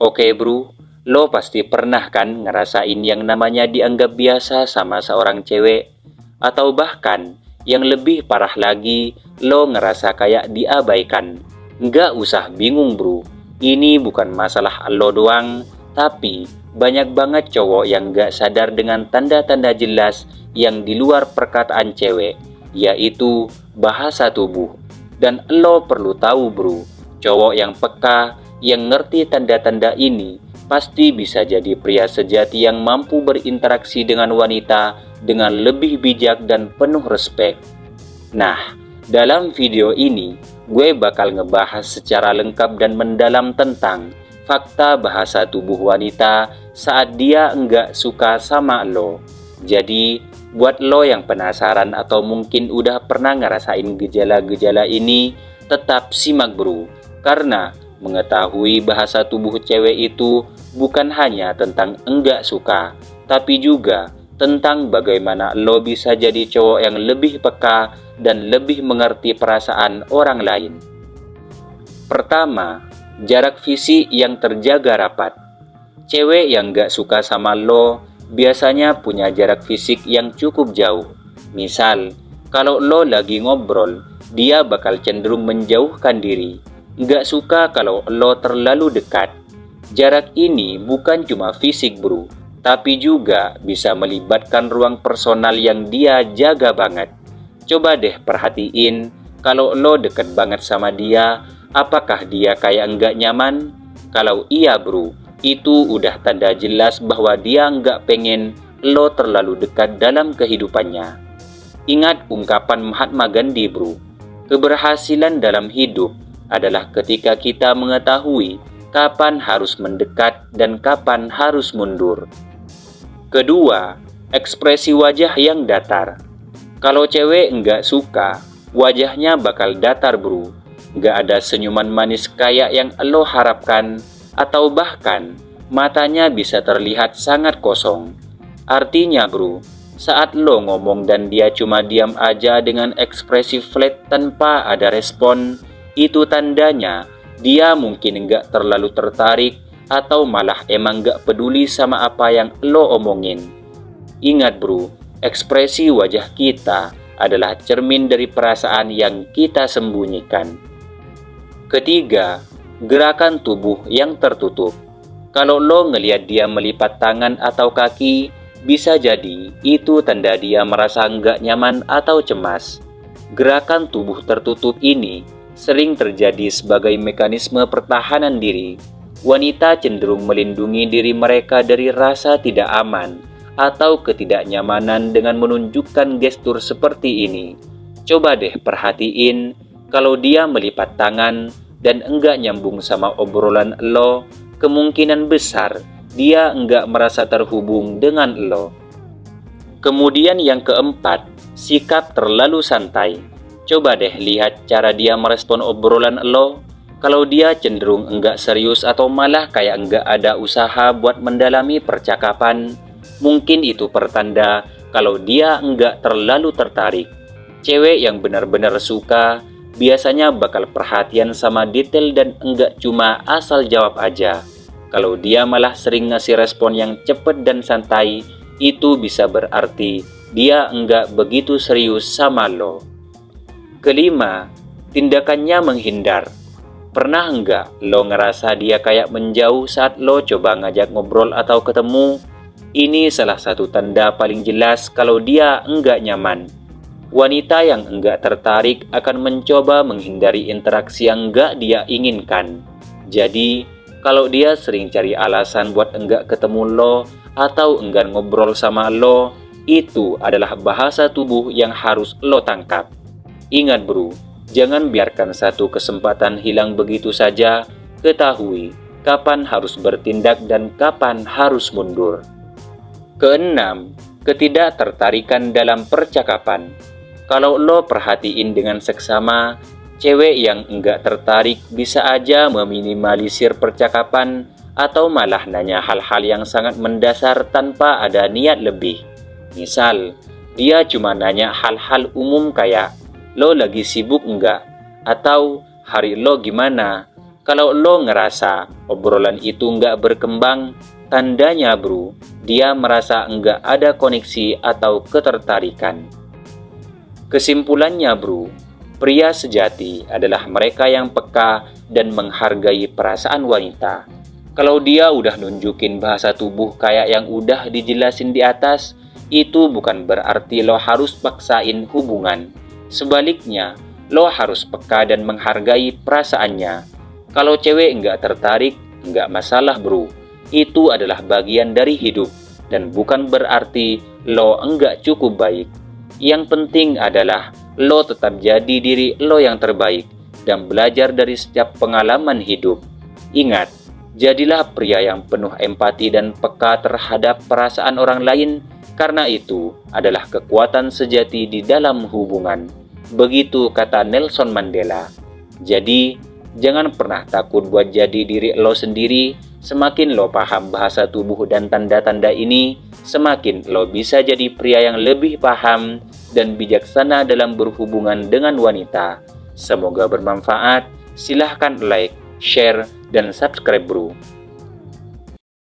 Oke bro, lo pasti pernah kan ngerasain yang namanya dianggap biasa sama seorang cewek? Atau bahkan yang lebih parah lagi, lo ngerasa kayak diabaikan. Nggak usah bingung bro, ini bukan masalah lo doang, tapi banyak banget cowok yang nggak sadar dengan tanda-tanda jelas yang di luar perkataan cewek, yaitu bahasa tubuh. Dan lo perlu tahu bro, cowok yang peka, yang ngerti tanda-tanda ini pasti bisa jadi pria sejati yang mampu berinteraksi dengan wanita dengan lebih bijak dan penuh respek. Nah, dalam video ini gue bakal ngebahas secara lengkap dan mendalam tentang fakta bahasa tubuh wanita saat dia enggak suka sama lo. Jadi, buat lo yang penasaran atau mungkin udah pernah ngerasain gejala-gejala ini, tetap simak bro, karena mengetahui bahasa tubuh cewek itu bukan hanya tentang enggak suka, tapi juga tentang bagaimana lo bisa jadi cowok yang lebih peka dan lebih mengerti perasaan orang lain. Pertama, jarak fisik yang terjaga rapat. Cewek yang enggak suka sama lo biasanya punya jarak fisik yang cukup jauh. Misal, kalau lo lagi ngobrol, dia bakal cenderung menjauhkan diri. Nggak suka kalau lo terlalu dekat. Jarak ini bukan cuma fisik bro, tapi juga bisa melibatkan ruang personal yang dia jaga banget. Coba deh perhatiin, kalau lo deket banget sama dia, apakah dia kayak nggak nyaman? Kalau iya bro, itu udah tanda jelas bahwa dia nggak pengen lo terlalu dekat dalam kehidupannya. Ingat ungkapan Mahatma Gandhi bro, keberhasilan dalam hidup adalah ketika kita mengetahui kapan harus mendekat dan kapan harus mundur. Kedua, ekspresi wajah yang datar. Kalau cewek nggak suka, wajahnya bakal datar bro. Nggak ada senyuman manis kayak yang lo harapkan, atau bahkan matanya bisa terlihat sangat kosong. Artinya bro, saat lo ngomong dan dia cuma diam aja dengan ekspresi flat tanpa ada respon, itu tandanya dia mungkin nggak terlalu tertarik atau malah emang nggak peduli sama apa yang lo omongin. Ingat bro, ekspresi wajah kita adalah cermin dari perasaan yang kita sembunyikan. Ketiga, gerakan tubuh yang tertutup. Kalau lo ngelihat dia melipat tangan atau kaki, bisa jadi itu tanda dia merasa nggak nyaman atau cemas. Gerakan tubuh tertutup ini sering terjadi sebagai mekanisme pertahanan diri. Wanita cenderung melindungi diri mereka dari rasa tidak aman atau ketidaknyamanan dengan menunjukkan gestur seperti ini. Coba deh perhatiin, kalau dia melipat tangan dan enggak nyambung sama obrolan lo, kemungkinan besar dia enggak merasa terhubung dengan lo. Kemudian yang keempat, sikap terlalu santai. Coba deh lihat cara dia merespon obrolan lo. Kalau dia cenderung enggak serius atau malah kayak enggak ada usaha buat mendalami percakapan, mungkin itu pertanda kalau dia enggak terlalu tertarik. Cewek yang benar-benar suka biasanya bakal perhatian sama detail dan enggak cuma asal jawab aja. Kalau dia malah sering ngasih respon yang cepet dan santai, itu bisa berarti dia enggak begitu serius sama lo. Kelima, tindakannya menghindar. Pernah enggak lo ngerasa dia kayak menjauh saat lo coba ngajak ngobrol atau ketemu? Ini salah satu tanda paling jelas kalau dia enggak nyaman. Wanita yang enggak tertarik akan mencoba menghindari interaksi yang enggak dia inginkan. Jadi, kalau dia sering cari alasan buat enggak ketemu lo atau enggan ngobrol sama lo, itu adalah bahasa tubuh yang harus lo tangkap. Ingat bro, jangan biarkan satu kesempatan hilang begitu saja. Ketahui kapan harus bertindak dan kapan harus mundur. Keenam, ketidaktertarikan dalam percakapan. Kalau lo perhatiin dengan seksama, cewek yang enggak tertarik bisa aja meminimalisir percakapan atau malah nanya hal-hal yang sangat mendasar tanpa ada niat lebih. Misal, dia cuma nanya hal-hal umum kayak, lo lagi sibuk enggak? Atau hari lo gimana? Kalau lo ngerasa obrolan itu nggak berkembang, tandanya bro, dia merasa nggak ada koneksi atau ketertarikan. Kesimpulannya bro, pria sejati adalah mereka yang peka dan menghargai perasaan wanita. Kalau dia udah nunjukin bahasa tubuh kayak yang udah dijelasin di atas, itu bukan berarti lo harus paksain hubungan. Sebaliknya, lo harus peka dan menghargai perasaannya. Kalau cewek nggak tertarik, nggak masalah bro. Itu adalah bagian dari hidup dan bukan berarti lo enggak cukup baik. Yang penting adalah lo tetap jadi diri lo yang terbaik dan belajar dari setiap pengalaman hidup. Ingat, jadilah pria yang penuh empati dan peka terhadap perasaan orang lain, karena itu adalah kekuatan sejati di dalam hubungan. Begitu kata Nelson Mandela. Jadi, jangan pernah takut buat jadi diri lo sendiri. Semakin lo paham bahasa tubuh dan tanda-tanda ini, semakin lo bisa jadi pria yang lebih paham dan bijaksana dalam berhubungan dengan wanita. Semoga bermanfaat. Silahkan like, share, dan subscribe bro.